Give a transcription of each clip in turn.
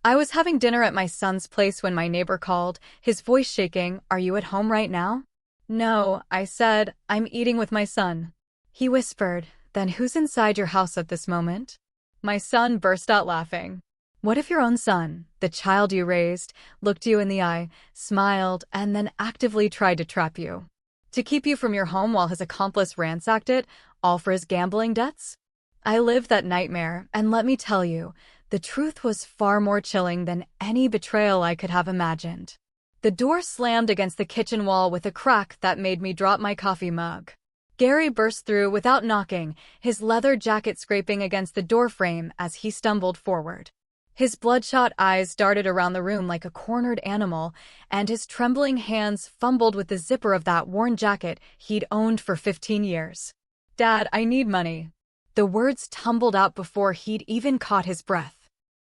I was having dinner at my son's place when my neighbor called, his voice shaking. Are you at home right now? No, I said, I'm eating with my son. He whispered, then who's inside your house at this moment? My son burst out laughing. What if your own son, the child you raised, looked you in the eye, smiled, and then actively tried to trap you? To keep you from your home while his accomplice ransacked it, all for his gambling debts? I lived that nightmare, and let me tell you, the truth was far more chilling than any betrayal I could have imagined. The door slammed against the kitchen wall with a crack that made me drop my coffee mug. Gary burst through without knocking, his leather jacket scraping against the doorframe as he stumbled forward. His bloodshot eyes darted around the room like a cornered animal, and his trembling hands fumbled with the zipper of that worn jacket he'd owned for 15 years. Dad, I need money. The words tumbled out before he'd even caught his breath.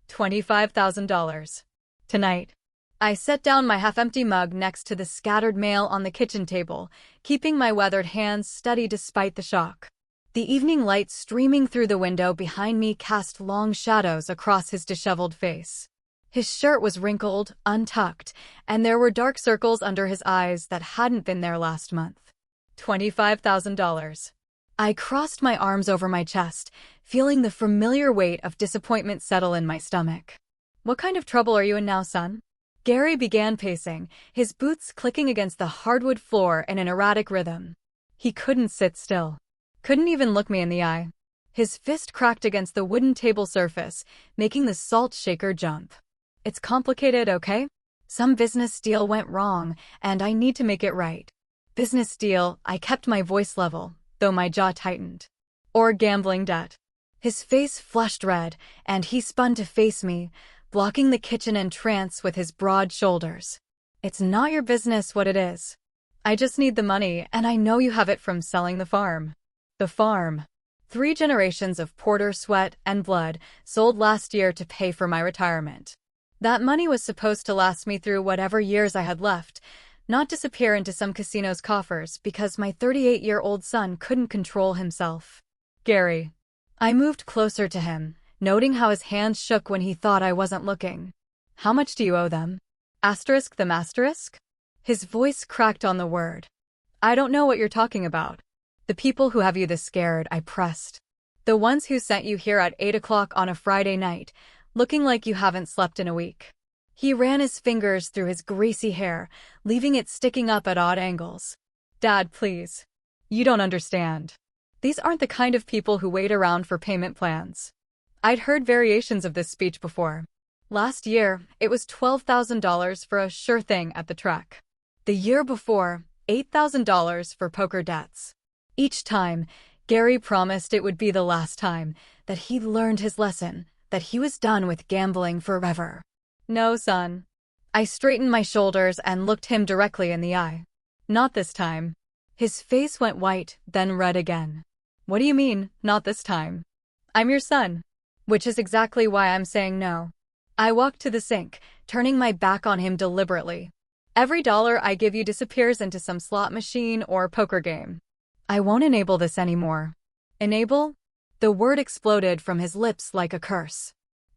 $25,000. Tonight. I set down my half-empty mug next to the scattered mail on the kitchen table, keeping my weathered hands steady despite the shock. The evening light streaming through the window behind me cast long shadows across his disheveled face. His shirt was wrinkled, untucked, and there were dark circles under his eyes that hadn't been there last month. $25,000. I crossed my arms over my chest, feeling the familiar weight of disappointment settle in my stomach. What kind of trouble are you in now, son? Gary began pacing, his boots clicking against the hardwood floor in an erratic rhythm. He couldn't sit still. Couldn't even look me in the eye. His fist cracked against the wooden table surface, making the salt shaker jump. It's complicated, okay? Some business deal went wrong, and I need to make it right. Business deal, I kept my voice level, though my jaw tightened. Or gambling debt. His face flushed red, and he spun to face me, blocking the kitchen entrance with his broad shoulders. It's not your business what it is. I just need the money, and I know you have it from selling the farm. The farm. 3 generations of Porter sweat and blood sold last year to pay for my retirement. That money was supposed to last me through whatever years I had left, not disappear into some casino's coffers because my 38-year-old son couldn't control himself. Gary. I moved closer to him, noting how his hands shook when he thought I wasn't looking. How much do you owe them? Asterisk them asterisk? His voice cracked on the word. I don't know what you're talking about. The people who have you this scared, I pressed. The ones who sent you here at 8 o'clock on a Friday night, looking like you haven't slept in a week. He ran his fingers through his greasy hair, leaving it sticking up at odd angles. Dad, please. You don't understand. These aren't the kind of people who wait around for payment plans. I'd heard variations of this speech before. Last year, it was $12,000 for a sure thing at the track. The year before, $8,000 for poker debts. Each time, Gary promised it would be the last time, that he'd learned his lesson, that he was done with gambling forever. No, son. I straightened my shoulders and looked him directly in the eye. Not this time. His face went white, then red again. What do you mean, not this time? I'm your son. Which is exactly why I'm saying no. I walked to the sink, turning my back on him deliberately. Every dollar I give you disappears into some slot machine or poker game. I won't enable this anymore. Enable? The word exploded from his lips like a curse.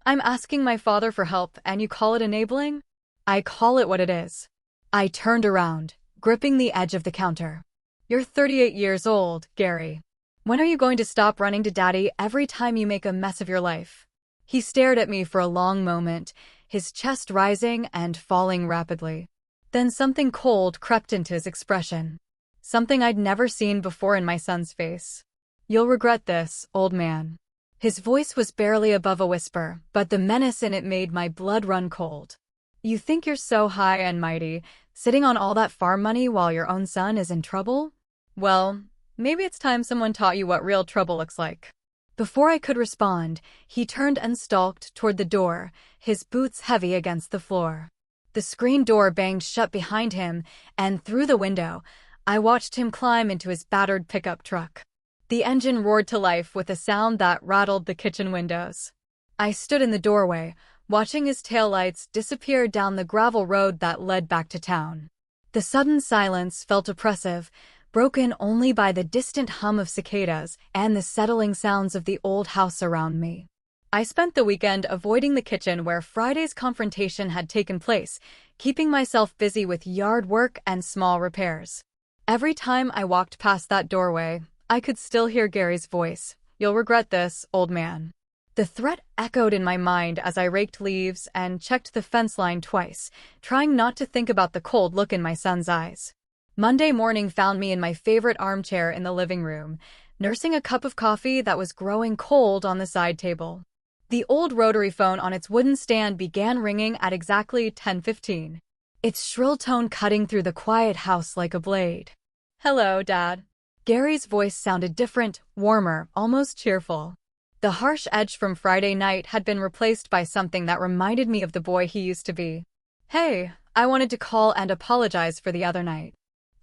I'm asking my father for help and you call it enabling? I call it what it is. I turned around, gripping the edge of the counter. You're 38 years old, Gary. When are you going to stop running to Daddy every time you make a mess of your life? He stared at me for a long moment, his chest rising and falling rapidly. Then something cold crept into his expression. Something I'd never seen before in my son's face. You'll regret this, old man. His voice was barely above a whisper, but the menace in it made my blood run cold. You think you're so high and mighty, sitting on all that farm money while your own son is in trouble? Well, maybe it's time someone taught you what real trouble looks like. Before I could respond, he turned and stalked toward the door, his boots heavy against the floor. The screen door banged shut behind him, and through the window, I watched him climb into his battered pickup truck. The engine roared to life with a sound that rattled the kitchen windows. I stood in the doorway, watching his taillights disappear down the gravel road that led back to town. The sudden silence felt oppressive, broken only by the distant hum of cicadas and the settling sounds of the old house around me. I spent the weekend avoiding the kitchen where Friday's confrontation had taken place, keeping myself busy with yard work and small repairs. Every time I walked past that doorway, I could still hear Gary's voice. "You'll regret this, old man." The threat echoed in my mind as I raked leaves and checked the fence line twice, trying not to think about the cold look in my son's eyes. Monday morning found me in my favorite armchair in the living room, nursing a cup of coffee that was growing cold on the side table. The old rotary phone on its wooden stand began ringing at exactly 10:15, its shrill tone cutting through the quiet house like a blade. "Hello, Dad." Gary's voice sounded different, warmer, almost cheerful. The harsh edge from Friday night had been replaced by something that reminded me of the boy he used to be. "Hey, I wanted to call and apologize for the other night.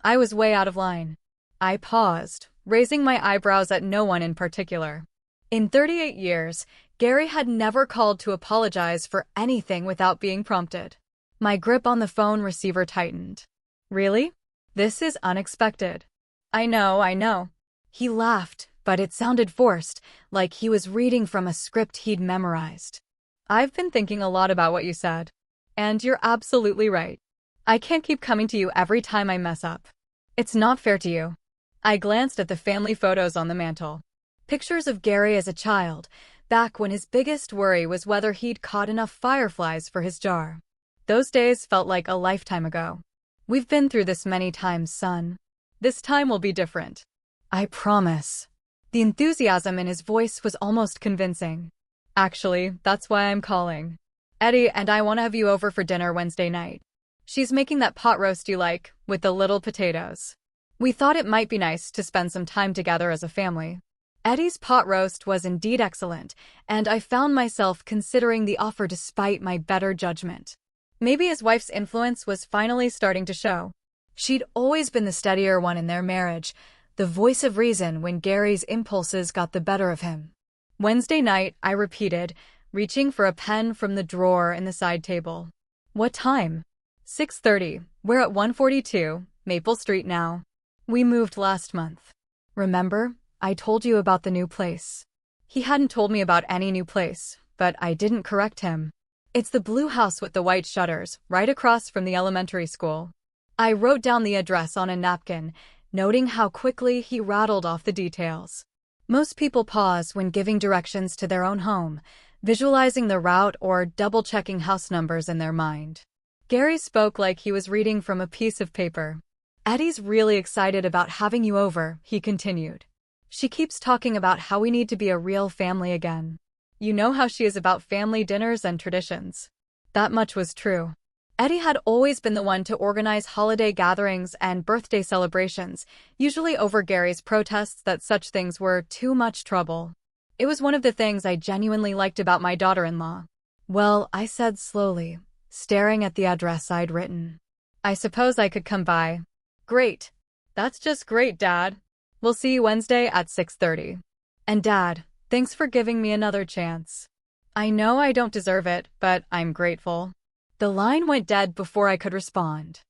I was way out of line." I paused, raising my eyebrows at no one in particular. In 38 years, Gary had never called to apologize for anything without being prompted. My grip on the phone receiver tightened. "Really? This is unexpected." I know. He laughed, but it sounded forced, like he was reading from a script he'd memorized. "I've been thinking a lot about what you said. And you're absolutely right. I can't keep coming to you every time I mess up. It's not fair to you." I glanced at the family photos on the mantel. Pictures of Gary as a child, back when his biggest worry was whether he'd caught enough fireflies for his jar. Those days felt like a lifetime ago. "We've been through this many times, son. This time will be different. I promise." The enthusiasm in his voice was almost convincing. "Actually, that's why I'm calling. Eddie and I want to have you over for dinner Wednesday night. She's making that pot roast you like, with the little potatoes. We thought it might be nice to spend some time together as a family." Eddie's pot roast was indeed excellent, and I found myself considering the offer despite my better judgment. Maybe his wife's influence was finally starting to show. She'd always been the steadier one in their marriage, the voice of reason when Gary's impulses got the better of him. "Wednesday night," I repeated, reaching for a pen from the drawer in the side table. "What time?" 6:30. We're at 142 Maple Street now. We moved last month. Remember, I told you about the new place. He hadn't told me about any new place, but I didn't correct him. "It's the blue house with the white shutters, right across from the elementary school." I wrote down the address on a napkin, noting how quickly he rattled off the details. Most people pause when giving directions to their own home, visualizing the route or double-checking house numbers in their mind. Gary spoke like he was reading from a piece of paper. "Eddie's really excited about having you over," he continued. "She keeps talking about how we need to be a real family again. You know how she is about family dinners and traditions." That much was true. Eddie had always been the one to organize holiday gatherings and birthday celebrations, usually over Gary's protests that such things were too much trouble. It was one of the things I genuinely liked about my daughter-in-law. "Well," I said slowly, staring at the address I'd written. "I suppose I could come by." "Great. That's just great, Dad. We'll see you Wednesday at 6:30. And Dad, thanks for giving me another chance. I know I don't deserve it, but I'm grateful." The line went dead before I could respond.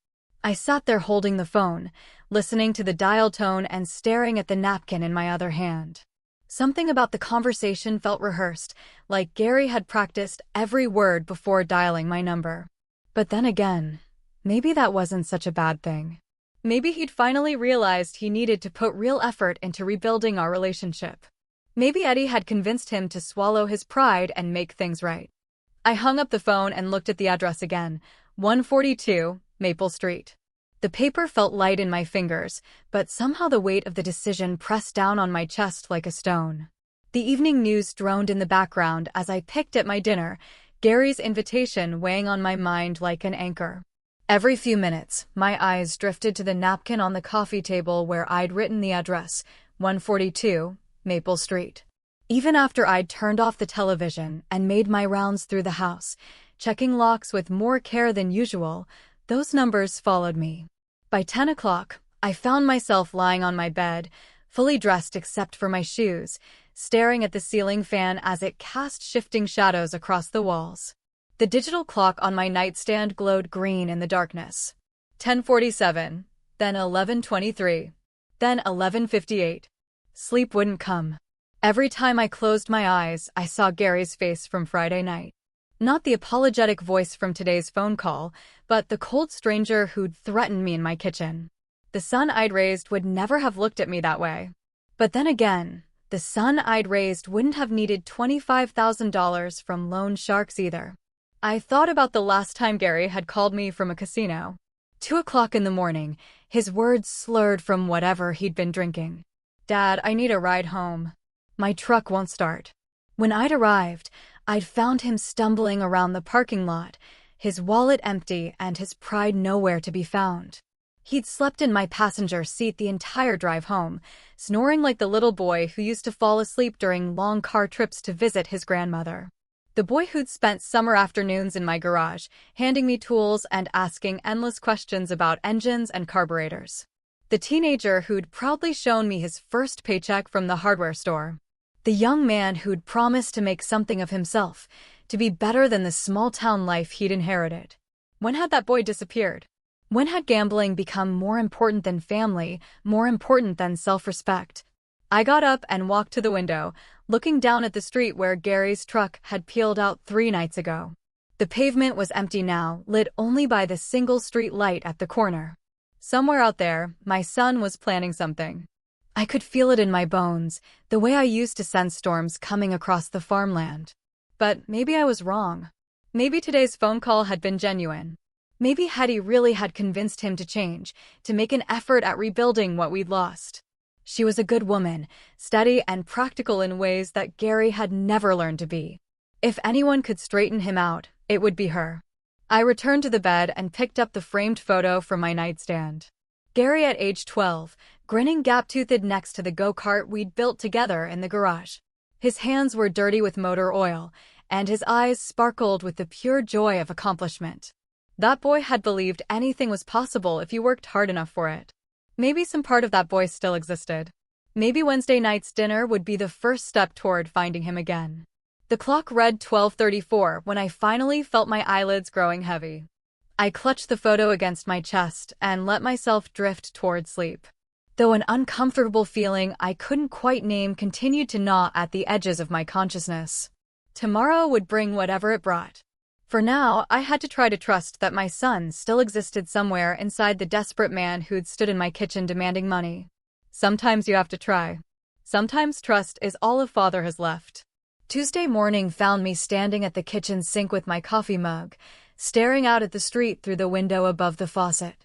I sat there holding the phone, listening to the dial tone and staring at the napkin in my other hand. Something about the conversation felt rehearsed, like Gary had practiced every word before dialing my number. But then again, maybe that wasn't such a bad thing. Maybe he'd finally realized he needed to put real effort into rebuilding our relationship. Maybe Eddie had convinced him to swallow his pride and make things right. I hung up the phone and looked at the address again, 142 Maple Street. The paper felt light in my fingers, but somehow the weight of the decision pressed down on my chest like a stone. The evening news droned in the background as I picked at my dinner, Gary's invitation weighing on my mind like an anchor. Every few minutes, my eyes drifted to the napkin on the coffee table where I'd written the address, 142 Maple Street. Even after I'd turned off the television and made my rounds through the house, checking locks with more care than usual, those numbers followed me. By 10 o'clock, I found myself lying on my bed, fully dressed except for my shoes, staring at the ceiling fan as it cast shifting shadows across the walls. The digital clock on my nightstand glowed green in the darkness. 10:47, then 11:23, then 11:58. Sleep wouldn't come. Every time I closed my eyes, I saw Gary's face from Friday night. Not the apologetic voice from today's phone call, but the cold stranger who'd threatened me in my kitchen. The son I'd raised would never have looked at me that way. But then again, the son I'd raised wouldn't have needed $25,000 from loan sharks either. I thought about the last time Gary had called me from a casino. 2 o'clock in the morning, his words slurred from whatever he'd been drinking. "Dad, I need a ride home. My truck won't start." When I'd arrived, I'd found him stumbling around the parking lot, his wallet empty and his pride nowhere to be found. He'd slept in my passenger seat the entire drive home, snoring like the little boy who used to fall asleep during long car trips to visit his grandmother. The boy who'd spent summer afternoons in my garage, handing me tools and asking endless questions about engines and carburetors. The teenager who'd proudly shown me his first paycheck from the hardware store. The young man who'd promised to make something of himself, to be better than the small-town life he'd inherited. When had that boy disappeared? When had gambling become more important than family, more important than self-respect? I got up and walked to the window, looking down at the street where Gary's truck had peeled out 3 nights ago. The pavement was empty now, lit only by the single street light at the corner. Somewhere out there, my son was planning something. I could feel it in my bones, the way I used to sense storms coming across the farmland. But maybe I was wrong. Maybe today's phone call had been genuine. Maybe Hetty really had convinced him to change, to make an effort at rebuilding what we'd lost. She was a good woman, steady and practical in ways that Gary had never learned to be. If anyone could straighten him out, it would be her. I returned to the bed and picked up the framed photo from my nightstand. Gary at age 12, grinning gap-toothed next to the go-kart we'd built together in the garage. His hands were dirty with motor oil, and his eyes sparkled with the pure joy of accomplishment. That boy had believed anything was possible if you worked hard enough for it. Maybe some part of that boy still existed. Maybe Wednesday night's dinner would be the first step toward finding him again. The clock read 12:34 when I finally felt my eyelids growing heavy. I clutched the photo against my chest and let myself drift toward sleep. Though an uncomfortable feeling I couldn't quite name continued to gnaw at the edges of my consciousness. Tomorrow would bring whatever it brought. For now, I had to try to trust that my son still existed somewhere inside the desperate man who'd stood in my kitchen demanding money. Sometimes you have to try. Sometimes trust is all a father has left. Tuesday morning found me standing at the kitchen sink with my coffee mug, staring out at the street through the window above the faucet.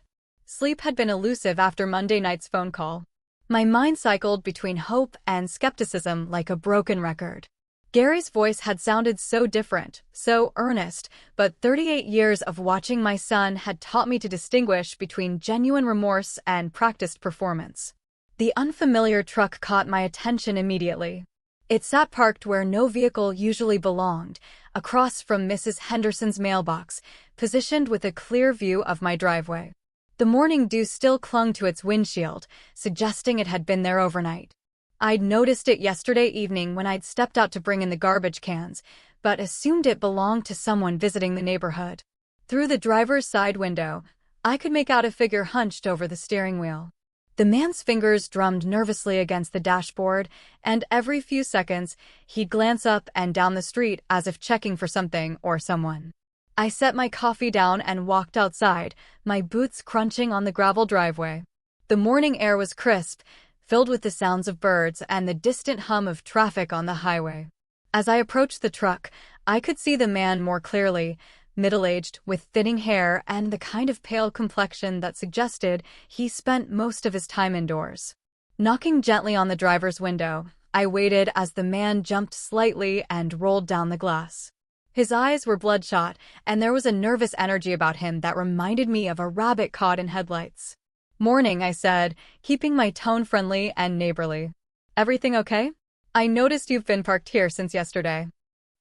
Sleep had been elusive after Monday night's phone call. My mind cycled between hope and skepticism like a broken record. Gary's voice had sounded so different, so earnest, but 38 years of watching my son had taught me to distinguish between genuine remorse and practiced performance. The unfamiliar truck caught my attention immediately. It sat parked where no vehicle usually belonged, across from Mrs. Henderson's mailbox, positioned with a clear view of my driveway. The morning dew still clung to its windshield, suggesting it had been there overnight. I'd noticed it yesterday evening when I'd stepped out to bring in the garbage cans, but assumed it belonged to someone visiting the neighborhood. Through the driver's side window, I could make out a figure hunched over the steering wheel. The man's fingers drummed nervously against the dashboard, and every few seconds, he'd glance up and down the street as if checking for something or someone. I set my coffee down and walked outside, my boots crunching on the gravel driveway. The morning air was crisp, filled with the sounds of birds and the distant hum of traffic on the highway. As I approached the truck, I could see the man more clearly, middle-aged, with thinning hair and the kind of pale complexion that suggested he spent most of his time indoors. Knocking gently on the driver's window, I waited as the man jumped slightly and rolled down the glass. His eyes were bloodshot, and there was a nervous energy about him that reminded me of a rabbit caught in headlights. "Morning," I said, keeping my tone friendly and neighborly. "Everything okay? I noticed you've been parked here since yesterday."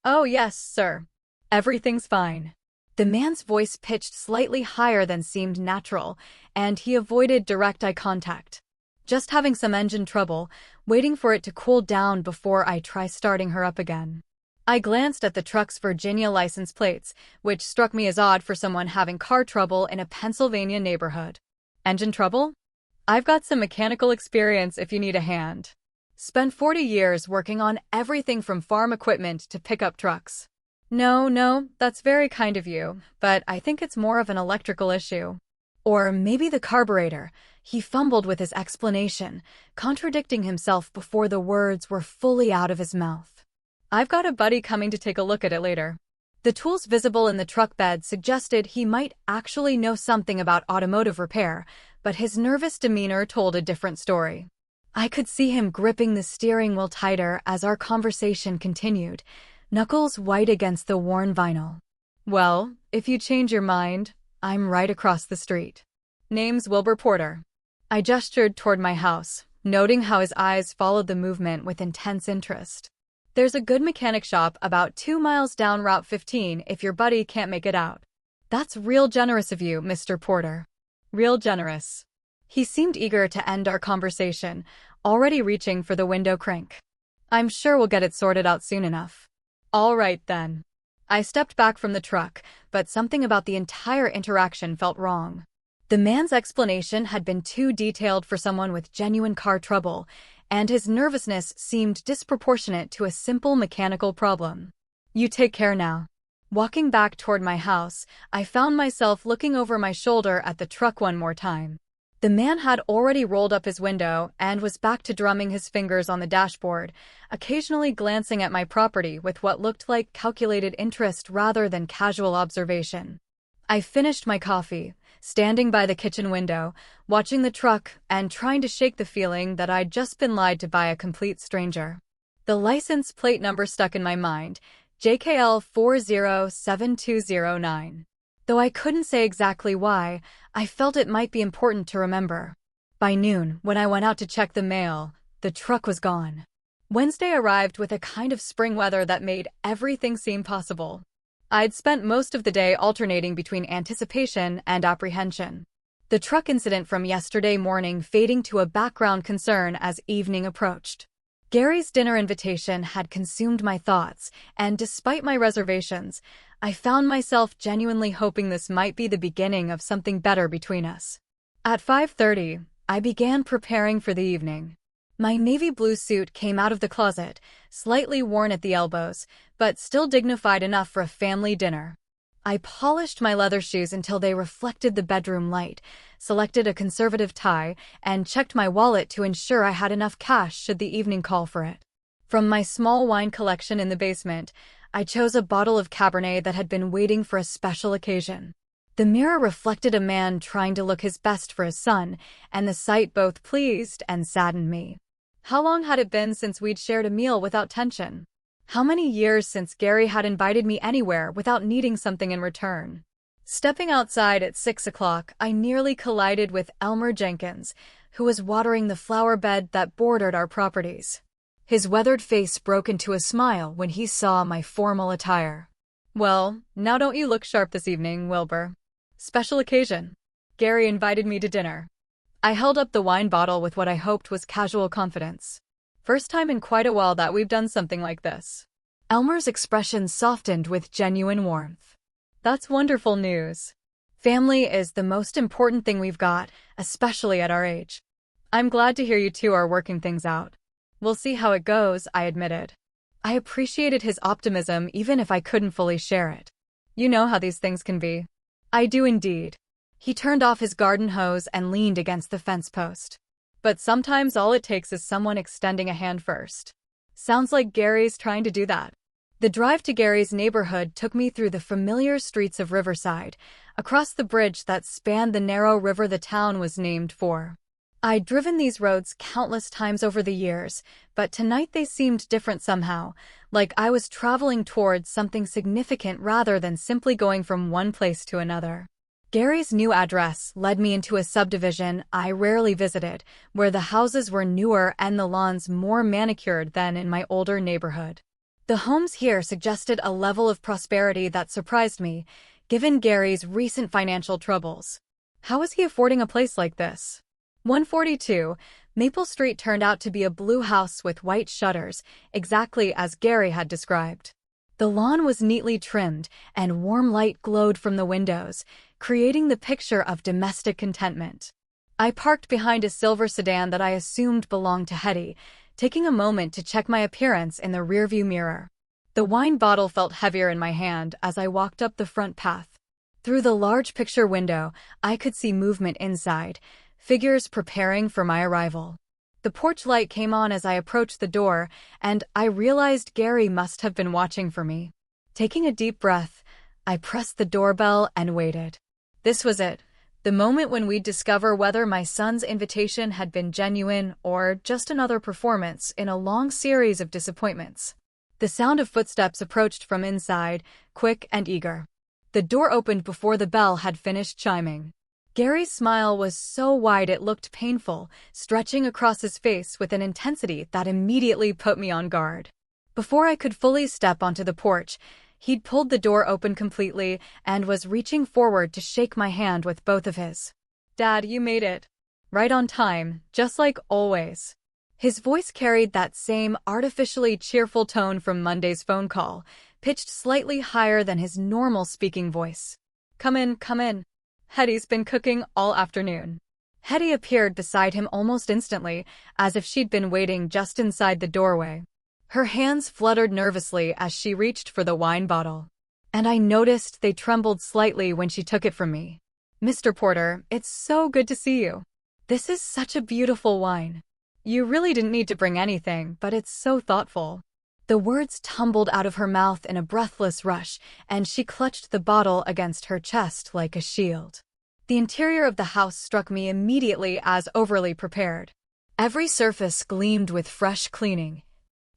"Oh yes, sir. Everything's fine." The man's voice pitched slightly higher than seemed natural, and he avoided direct eye contact. "Just having some engine trouble, waiting for it to cool down before I try starting her up again." I glanced at the truck's Virginia license plates, which struck me as odd for someone having car trouble in a Pennsylvania neighborhood. "Engine trouble? I've got some mechanical experience if you need a hand." Spent 40 years working on everything from farm equipment to pickup trucks. No, that's very kind of you, but I think it's more of an electrical issue. Or maybe the carburetor. He fumbled with his explanation, contradicting himself before the words were fully out of his mouth. I've got a buddy coming to take a look at it later. The tools visible in the truck bed suggested he might actually know something about automotive repair, but his nervous demeanor told a different story. I could see him gripping the steering wheel tighter as our conversation continued, knuckles white against the worn vinyl. Well, if you change your mind, I'm right across the street. Name's Wilbur Porter. I gestured toward my house, noting how his eyes followed the movement with intense interest. There's a good mechanic shop about 2 miles down Route 15 if your buddy can't make it out. That's real generous of you, Mr. Porter. Real generous. He seemed eager to end our conversation, already reaching for the window crank. I'm sure we'll get it sorted out soon enough. All right then. I stepped back from the truck, but something about the entire interaction felt wrong. The man's explanation had been too detailed for someone with genuine car trouble, and his nervousness seemed disproportionate to a simple mechanical problem. You take care now. Walking back toward my house, I found myself looking over my shoulder at the truck one more time. The man had already rolled up his window and was back to drumming his fingers on the dashboard, occasionally glancing at my property with what looked like calculated interest rather than casual observation. I finished my coffee, standing by the kitchen window, watching the truck and trying to shake the feeling that I'd just been lied to by a complete stranger. The license plate number stuck in my mind, JKL 407209. Though I couldn't say exactly why, I felt it might be important to remember. By noon, when I went out to check the mail, the truck was gone. Wednesday arrived with a kind of spring weather that made everything seem possible. I'd spent most of the day alternating between anticipation and apprehension. The truck incident from yesterday morning fading to a background concern as evening approached. Gary's dinner invitation had consumed my thoughts, and despite my reservations, I found myself genuinely hoping this might be the beginning of something better between us. At 5:30, I began preparing for the evening. My navy blue suit came out of the closet, slightly worn at the elbows, but still dignified enough for a family dinner. I polished my leather shoes until they reflected the bedroom light, selected a conservative tie, and checked my wallet to ensure I had enough cash should the evening call for it. From my small wine collection in the basement, I chose a bottle of Cabernet that had been waiting for a special occasion. The mirror reflected a man trying to look his best for his son, and the sight both pleased and saddened me. How long had it been since we'd shared a meal without tension? How many years since Gary had invited me anywhere without needing something in return? Stepping outside at 6 o'clock, I nearly collided with Elmer Jenkins, who was watering the flower bed that bordered our properties. His weathered face broke into a smile when he saw my formal attire. Well, now don't you look sharp this evening, Wilbur? Special occasion. Gary invited me to dinner. I held up the wine bottle with what I hoped was casual confidence. First time in quite a while that we've done something like this. Elmer's expression softened with genuine warmth. That's wonderful news. Family is the most important thing we've got, especially at our age. I'm glad to hear you two are working things out. We'll see how it goes, I admitted. I appreciated his optimism even if I couldn't fully share it. You know how these things can be. I do indeed. He turned off his garden hose and leaned against the fence post. But sometimes all it takes is someone extending a hand first. Sounds like Gary's trying to do that. The drive to Gary's neighborhood took me through the familiar streets of Riverside, across the bridge that spanned the narrow river the town was named for. I'd driven these roads countless times over the years, but tonight they seemed different somehow, like I was traveling towards something significant rather than simply going from one place to another. Gary's new address led me into a subdivision I rarely visited, where the houses were newer and the lawns more manicured than in my older neighborhood. The homes here suggested a level of prosperity that surprised me, given Gary's recent financial troubles. How was he affording a place like this? 142, Maple Street turned out to be a blue house with white shutters, exactly as Gary had described. The lawn was neatly trimmed, and warm light glowed from the windows, creating the picture of domestic contentment. I parked behind a silver sedan that I assumed belonged to Hetty, taking a moment to check my appearance in the rearview mirror. The wine bottle felt heavier in my hand as I walked up the front path. Through the large picture window, I could see movement inside, figures preparing for my arrival. The porch light came on as I approached the door, and I realized Gary must have been watching for me. Taking a deep breath, I pressed the doorbell and waited. This was it, the moment when we'd discover whether my son's invitation had been genuine or just another performance in a long series of disappointments. The sound of footsteps approached from inside, quick and eager. The door opened before the bell had finished chiming. Gary's smile was so wide it looked painful, stretching across his face with an intensity that immediately put me on guard. Before I could fully step onto the porch, he'd pulled the door open completely and was reaching forward to shake my hand with both of his. "Dad, you made it. Right on time, just like always." His voice carried that same artificially cheerful tone from Monday's phone call, pitched slightly higher than his normal speaking voice. Come in, come in. Hetty's been cooking all afternoon." Hetty appeared beside him almost instantly, as if she'd been waiting just inside the doorway. Her hands fluttered nervously as she reached for the wine bottle, and I noticed they trembled slightly when she took it from me. "Mr. Porter, it's so good to see you. This is such a beautiful wine. You really didn't need to bring anything, but it's so thoughtful." The words tumbled out of her mouth in a breathless rush, and she clutched the bottle against her chest like a shield. The interior of the house struck me immediately as overly prepared. Every surface gleamed with fresh cleaning,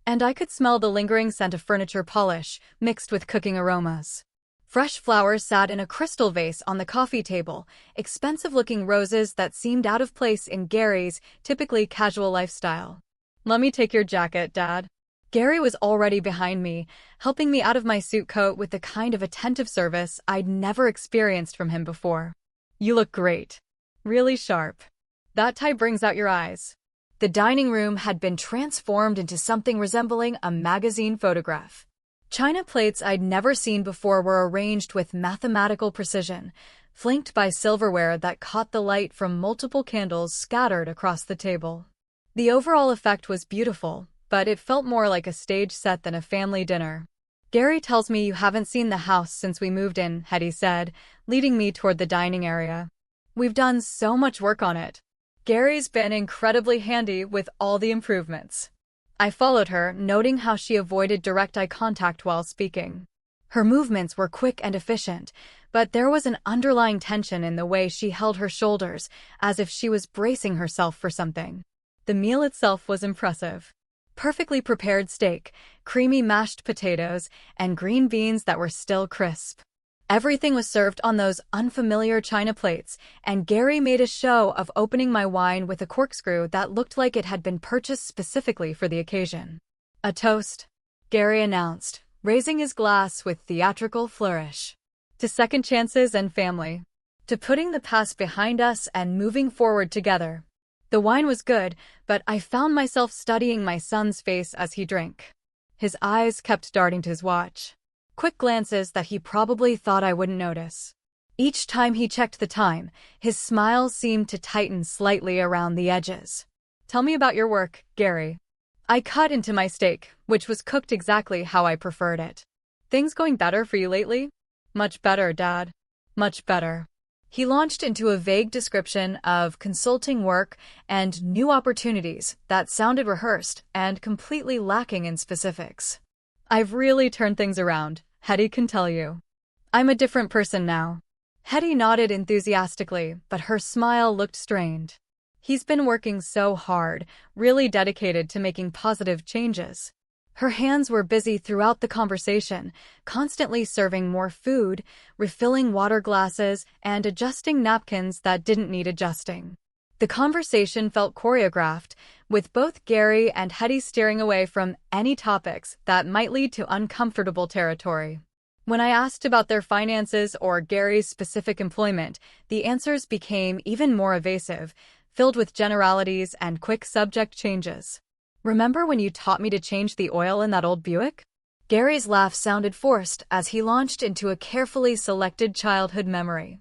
and I could smell the lingering scent of furniture polish mixed with cooking aromas. Fresh flowers sat in a crystal vase on the coffee table, expensive-looking roses that seemed out of place in Gary's typically casual lifestyle. "Let me take your jacket, Dad." Gary was already behind me, helping me out of my suit coat with the kind of attentive service I'd never experienced from him before. "You look great. Really sharp. That tie brings out your eyes." The dining room had been transformed into something resembling a magazine photograph. China plates I'd never seen before were arranged with mathematical precision, flanked by silverware that caught the light from multiple candles scattered across the table. The overall effect was beautiful, but it felt more like a stage set than a family dinner. "Gary tells me you haven't seen the house since we moved in," Hetty said, leading me toward the dining area. "We've done so much work on it. Gary's been incredibly handy with all the improvements." I followed her, noting how she avoided direct eye contact while speaking. Her movements were quick and efficient, but there was an underlying tension in the way she held her shoulders, as if she was bracing herself for something. The meal itself was impressive. Perfectly prepared steak, creamy mashed potatoes, and green beans that were still crisp. Everything was served on those unfamiliar china plates, and Gary made a show of opening my wine with a corkscrew that looked like it had been purchased specifically for the occasion. "A toast," Gary announced, raising his glass with theatrical flourish. "To second chances and family. To putting the past behind us and moving forward together." The wine was good, but I found myself studying my son's face as he drank. His eyes kept darting to his watch. Quick glances that he probably thought I wouldn't notice. Each time he checked the time, his smile seemed to tighten slightly around the edges. "Tell me about your work, Gary." I cut into my steak, which was cooked exactly how I preferred it. "Things going better for you lately?" "Much better, Dad. Much better." He launched into a vague description of consulting work and new opportunities that sounded rehearsed and completely lacking in specifics. "I've really turned things around, Hetty can tell you. I'm a different person now." Hetty nodded enthusiastically, but her smile looked strained. "He's been working so hard, really dedicated to making positive changes." Her hands were busy throughout the conversation, constantly serving more food, refilling water glasses, and adjusting napkins that didn't need adjusting. The conversation felt choreographed, with both Gary and Hetty steering away from any topics that might lead to uncomfortable territory. When I asked about their finances or Gary's specific employment, the answers became even more evasive, filled with generalities and quick subject changes. "Remember when you taught me to change the oil in that old Buick?" Gary's laugh sounded forced as he launched into a carefully selected childhood memory.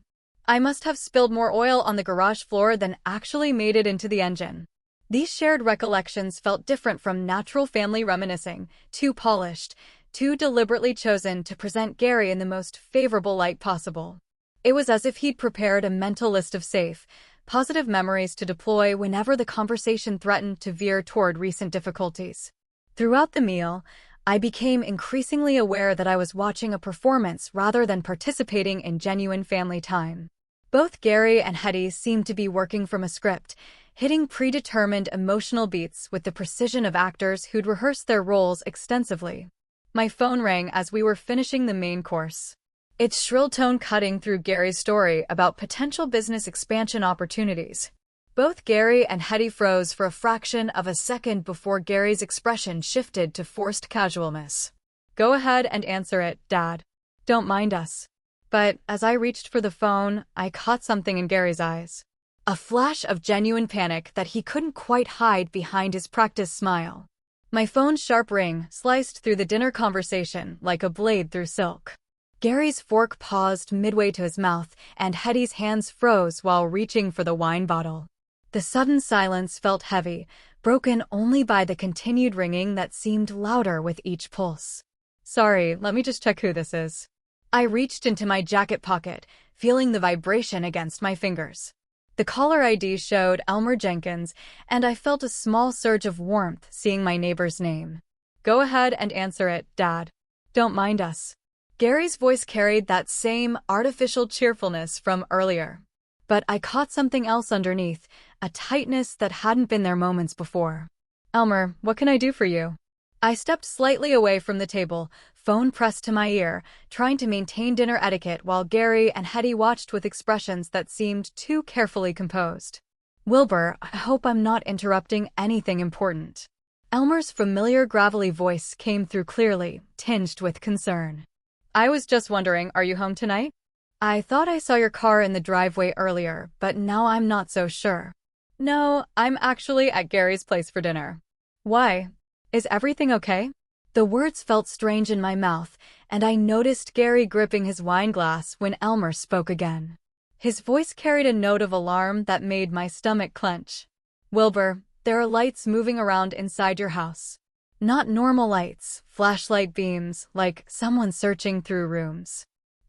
"I must have spilled more oil on the garage floor than actually made it into the engine." These shared recollections felt different from natural family reminiscing, too polished, too deliberately chosen to present Gary in the most favorable light possible. It was as if he'd prepared a mental list of safe, positive memories to deploy whenever the conversation threatened to veer toward recent difficulties. Throughout the meal, I became increasingly aware that I was watching a performance rather than participating in genuine family time. Both Gary and Hetty seemed to be working from a script, hitting predetermined emotional beats with the precision of actors who'd rehearsed their roles extensively. My phone rang as we were finishing the main course, its shrill tone cutting through Gary's story about potential business expansion opportunities. Both Gary and Hetty froze for a fraction of a second before Gary's expression shifted to forced casualness. "Go ahead and answer it, Dad. Don't mind us." But as I reached for the phone, I caught something in Gary's eyes. A flash of genuine panic that he couldn't quite hide behind his practiced smile. My phone's sharp ring sliced through the dinner conversation like a blade through silk. Gary's fork paused midway to his mouth, and Hetty's hands froze while reaching for the wine bottle. The sudden silence felt heavy, broken only by the continued ringing that seemed louder with each pulse. "Sorry, let me just check who this is." I reached into my jacket pocket, feeling the vibration against my fingers. The caller ID showed Elmer Jenkins, and I felt a small surge of warmth seeing my neighbor's name. "Go ahead and answer it, Dad. Don't mind us." Gary's voice carried that same artificial cheerfulness from earlier. But I caught something else underneath, a tightness that hadn't been there moments before. "Elmer, what can I do for you?" I stepped slightly away from the table, phone pressed to my ear, trying to maintain dinner etiquette while Gary and Hetty watched with expressions that seemed too carefully composed. "Wilbur, I hope I'm not interrupting anything important." Elmer's familiar gravelly voice came through clearly, tinged with concern. "I was just wondering, are you home tonight? I thought I saw your car in the driveway earlier, but now I'm not so sure." "No, I'm actually at Gary's place for dinner." "Why? Is everything okay?" The words felt strange in my mouth, and I noticed Gary gripping his wine glass when Elmer spoke again. His voice carried a note of alarm that made my stomach clench. "Wilbur, there are lights moving around inside your house. Not normal lights, flashlight beams, like someone searching through rooms.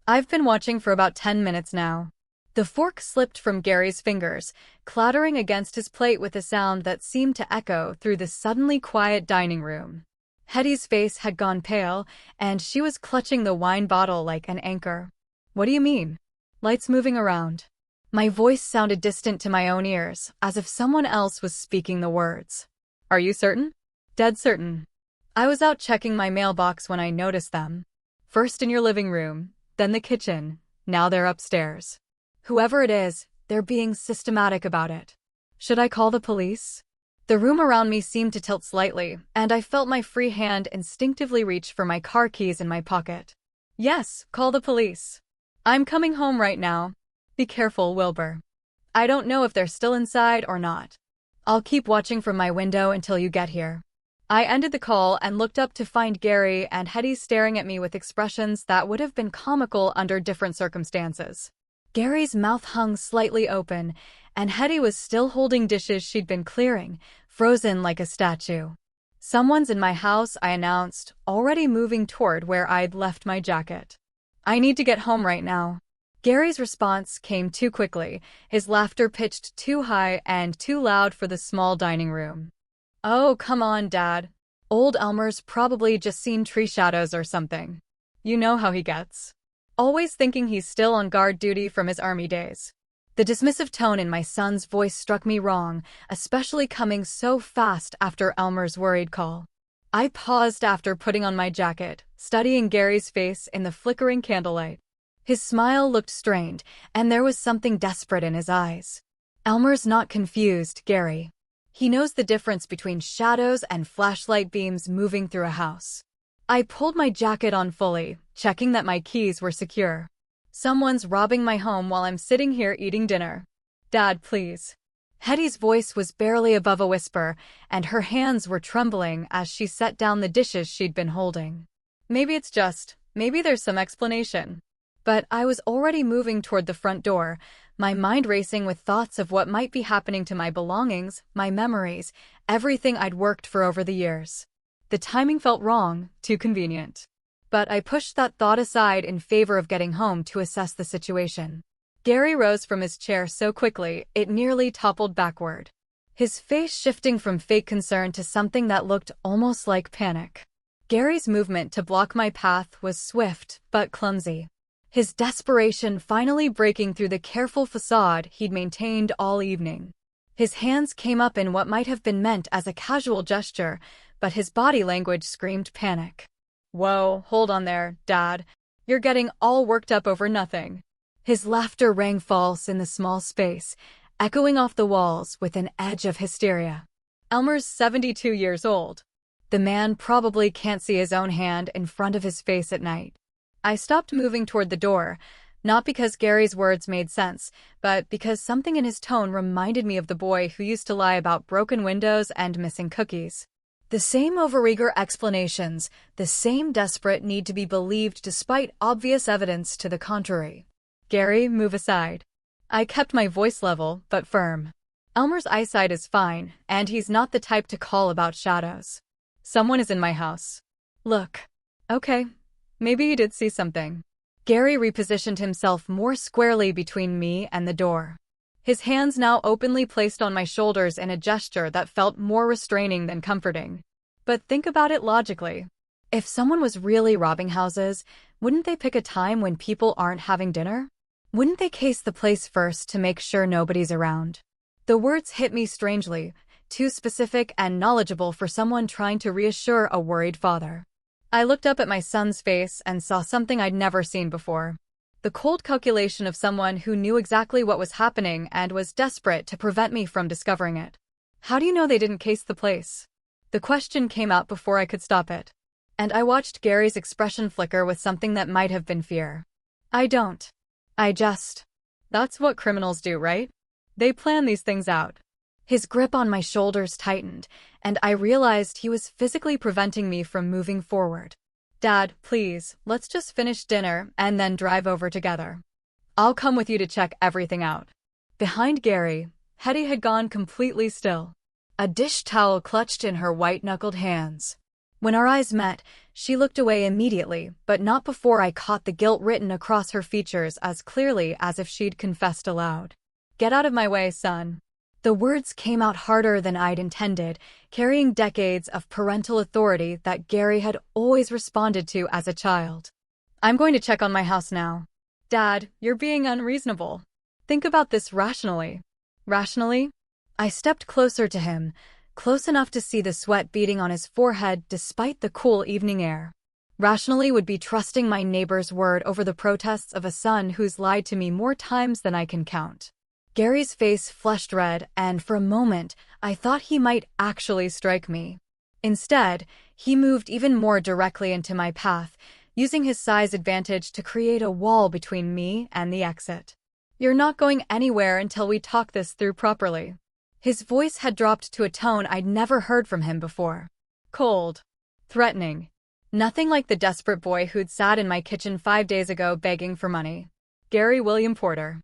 I've been watching for about 10 minutes now." The fork slipped from Gary's fingers, clattering against his plate with a sound that seemed to echo through the suddenly quiet dining room. Hetty's face had gone pale, and she was clutching the wine bottle like an anchor. "What do you mean? Lights moving around?" My voice sounded distant to my own ears, as if someone else was speaking the words. "Are you certain?" "Dead certain. I was out checking my mailbox when I noticed them. First in your living room, then the kitchen, now they're upstairs. Whoever it is, they're being systematic about it. Should I call the police?" The room around me seemed to tilt slightly, and I felt my free hand instinctively reach for my car keys in my pocket. "Yes, call the police. I'm coming home right now. Be careful, Wilbur. I don't know if they're still inside or not. I'll keep watching from my window until you get here." I ended the call and looked up to find Gary and Hetty staring at me with expressions that would have been comical under different circumstances. Gary's mouth hung slightly open, and Hetty was still holding dishes she'd been clearing, frozen like a statue. "Someone's in my house," I announced, already moving toward where I'd left my jacket. "I need to get home right now." Gary's response came too quickly, his laughter pitched too high and too loud for the small dining room. "Oh, come on, Dad. Old Elmer's probably just seen tree shadows or something. You know how he gets. Always thinking he's still on guard duty from his army days." The dismissive tone in my son's voice struck me wrong, especially coming so fast after Elmer's worried call. I paused after putting on my jacket, studying Gary's face in the flickering candlelight. His smile looked strained, and there was something desperate in his eyes. "Elmer's not confused, Gary. He knows the difference between shadows and flashlight beams moving through a house." I pulled my jacket on fully, checking that my keys were secure. "Someone's robbing my home while I'm sitting here eating dinner. Dad, please." Hetty's voice was barely above a whisper, and her hands were trembling as she set down the dishes she'd been holding. Maybe there's some explanation. But I was already moving toward the front door, my mind racing with thoughts of what might be happening to my belongings, my memories, everything I'd worked for over the years. The timing felt wrong, too convenient. But I pushed that thought aside in favor of getting home to assess the situation. Gary rose from his chair so quickly, it nearly toppled backward. His face shifting from fake concern to something that looked almost like panic. Gary's movement to block my path was swift, but clumsy. His desperation finally breaking through the careful facade he'd maintained all evening. His hands came up in what might have been meant as a casual gesture, but his body language screamed panic. "Whoa, hold on there, Dad. You're getting all worked up over nothing." His laughter rang false in the small space, echoing off the walls with an edge of hysteria. Elmer's 72 years old. The man probably can't see his own hand in front of his face at night. I stopped moving toward the door, not because Gary's words made sense, but because something in his tone reminded me of the boy who used to lie about broken windows and missing cookies. The same overeager explanations, the same desperate need to be believed despite obvious evidence to the contrary. "Gary, move aside." I kept my voice level, but firm. Elmer's eyesight is fine, and he's not the type to call about shadows. "Someone is in my house." "Look." "Okay. Maybe you did see something." Gary repositioned himself more squarely between me and the door. His hands now openly placed on my shoulders in a gesture that felt more restraining than comforting. But think about it logically. If someone was really robbing houses, wouldn't they pick a time when people aren't having dinner? Wouldn't they case the place first to make sure nobody's around? The words hit me strangely, too specific and knowledgeable for someone trying to reassure a worried father. I looked up at my son's face and saw something I'd never seen before. The cold calculation of someone who knew exactly what was happening and was desperate to prevent me from discovering it. "How do you know they didn't case the place?" The question came out before I could stop it. And I watched Gary's expression flicker with something that might have been fear. "I don't. That's what criminals do, right? They plan these things out." His grip on my shoulders tightened, and I realized he was physically preventing me from moving forward. "Dad, please, let's just finish dinner and then drive over together. I'll come with you to check everything out." Behind Gary, Hetty had gone completely still, a dish towel clutched in her white-knuckled hands. When our eyes met, she looked away immediately, but not before I caught the guilt written across her features as clearly as if she'd confessed aloud. "Get out of my way, son." The words came out harder than I'd intended, carrying decades of parental authority that Gary had always responded to as a child. "I'm going to check on my house now." "Dad, you're being unreasonable. Think about this rationally." "Rationally?" I stepped closer to him, close enough to see the sweat beading on his forehead despite the cool evening air. Rationally would be trusting my neighbor's word over the protests of a son who's lied to me more times than I can count. Gary's face flushed red, and for a moment, I thought he might actually strike me. Instead, he moved even more directly into my path, using his size advantage to create a wall between me and the exit. "You're not going anywhere until we talk this through properly." His voice had dropped to a tone I'd never heard from him before. Cold. Threatening. Nothing like the desperate boy who'd sat in my kitchen 5 days ago begging for money. Gary William Porter.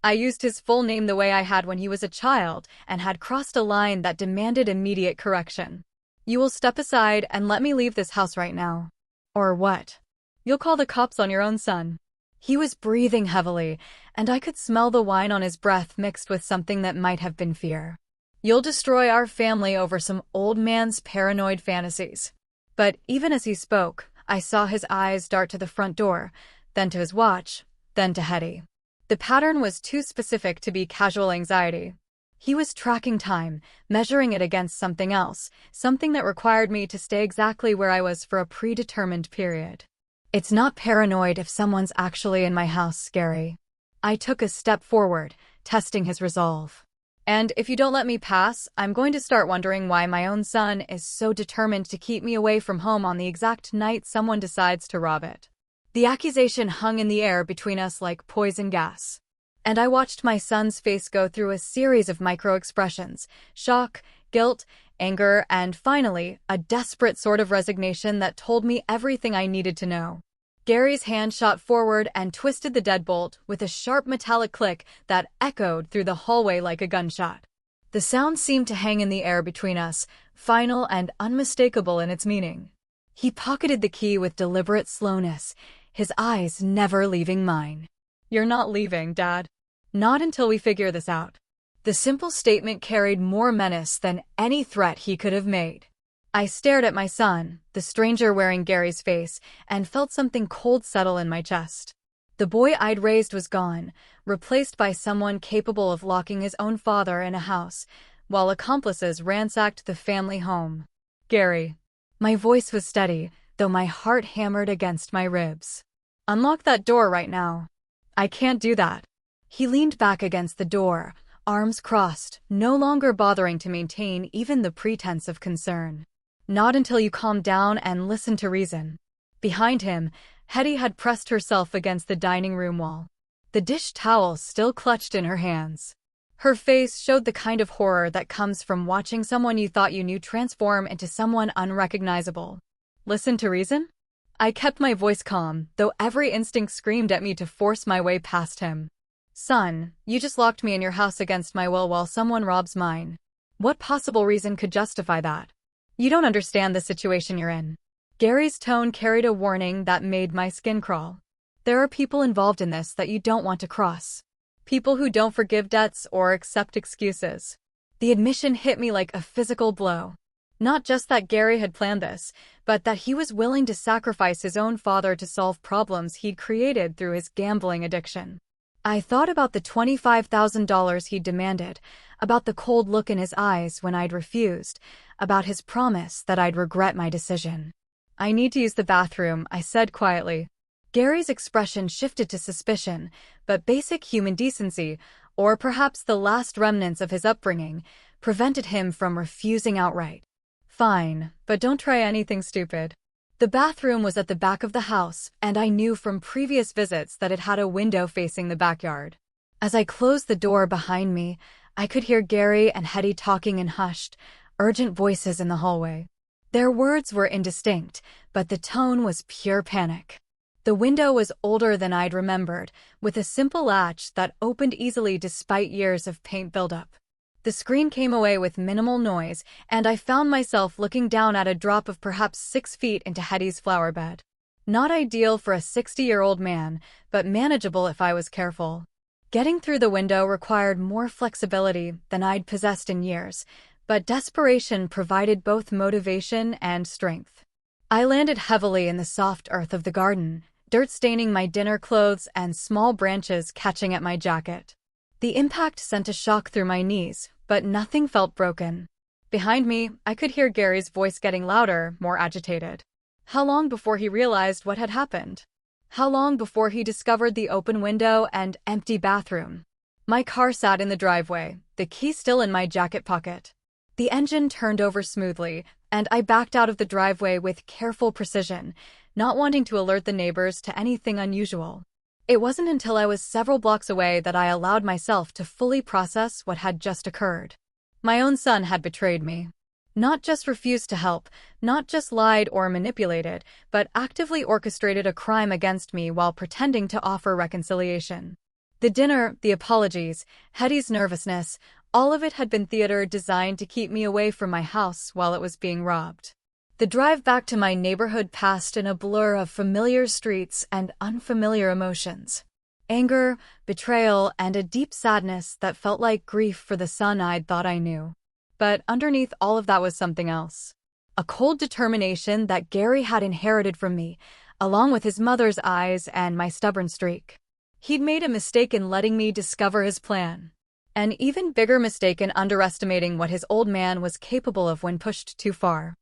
I used his full name the way I had when he was a child and had crossed a line that demanded immediate correction. "You will step aside and let me leave this house right now." "Or what? You'll call the cops on your own son." He was breathing heavily, and I could smell the wine on his breath mixed with something that might have been fear. "You'll destroy our family over some old man's paranoid fantasies." But even as he spoke, I saw his eyes dart to the front door, then to his watch, then to Hetty. The pattern was too specific to be casual anxiety. He was tracking time, measuring it against something else, something that required me to stay exactly where I was for a predetermined period. "It's not paranoid if someone's actually in my house, Gary." I took a step forward, testing his resolve. "And if you don't let me pass, I'm going to start wondering why my own son is so determined to keep me away from home on the exact night someone decides to rob it." The accusation hung in the air between us like poison gas. And I watched my son's face go through a series of micro-expressions: shock, guilt, anger, and finally, a desperate sort of resignation that told me everything I needed to know. Gary's hand shot forward and twisted the deadbolt with a sharp metallic click that echoed through the hallway like a gunshot. The sound seemed to hang in the air between us, final and unmistakable in its meaning. He pocketed the key with deliberate slowness, his eyes never leaving mine. "You're not leaving, Dad. Not until we figure this out." The simple statement carried more menace than any threat he could have made. I stared at my son, the stranger wearing Gary's face, and felt something cold settle in my chest. The boy I'd raised was gone, replaced by someone capable of locking his own father in a house, while accomplices ransacked the family home. "Gary." My voice was steady, though my heart hammered against my ribs. "Unlock that door right now." "I can't do that." He leaned back against the door, arms crossed, no longer bothering to maintain even the pretense of concern. "Not until you calm down and listen to reason." Behind him, Hetty had pressed herself against the dining room wall, the dish towel still clutched in her hands. Her face showed the kind of horror that comes from watching someone you thought you knew transform into someone unrecognizable. "Listen to reason?" I kept my voice calm, though every instinct screamed at me to force my way past him. "Son, you just locked me in your house against my will while someone robs mine. What possible reason could justify that? You don't understand the situation you're in." Gary's tone carried a warning that made my skin crawl. There are people involved in this that you don't want to cross. People who don't forgive debts or accept excuses. The admission hit me like a physical blow. Not just that Gary had planned this, but that he was willing to sacrifice his own father to solve problems he'd created through his gambling addiction. I thought about the $25,000 he'd demanded, about the cold look in his eyes when I'd refused, about his promise that I'd regret my decision. "I need to use the bathroom," I said quietly. Gary's expression shifted to suspicion, but basic human decency, or perhaps the last remnants of his upbringing, prevented him from refusing outright. "Fine, but don't try anything stupid." The bathroom was at the back of the house, and I knew from previous visits that it had a window facing the backyard. As I closed the door behind me, I could hear Gary and Hetty talking in hushed, urgent voices in the hallway. Their words were indistinct, but the tone was pure panic. The window was older than I'd remembered, with a simple latch that opened easily despite years of paint buildup. The screen came away with minimal noise, and I found myself looking down at a drop of perhaps 6 feet into Hetty's flower bed. Not ideal for a 60-year-old man, but manageable if I was careful. Getting through the window required more flexibility than I'd possessed in years, but desperation provided both motivation and strength. I landed heavily in the soft earth of the garden, dirt staining my dinner clothes and small branches catching at my jacket. The impact sent a shock through my knees, but nothing felt broken. Behind me, I could hear Gary's voice getting louder, more agitated. How long before he realized what had happened? How long before he discovered the open window and empty bathroom? My car sat in the driveway, the key still in my jacket pocket. The engine turned over smoothly, and I backed out of the driveway with careful precision, not wanting to alert the neighbors to anything unusual. It wasn't until I was several blocks away that I allowed myself to fully process what had just occurred. My own son had betrayed me. Not just refused to help, not just lied or manipulated, but actively orchestrated a crime against me while pretending to offer reconciliation. The dinner, the apologies, Hetty's nervousness, all of it had been theater designed to keep me away from my house while it was being robbed. The drive back to my neighborhood passed in a blur of familiar streets and unfamiliar emotions. Anger, betrayal, and a deep sadness that felt like grief for the son I'd thought I knew. But underneath all of that was something else. A cold determination that Gary had inherited from me, along with his mother's eyes and my stubborn streak. He'd made a mistake in letting me discover his plan. An even bigger mistake in underestimating what his old man was capable of when pushed too far.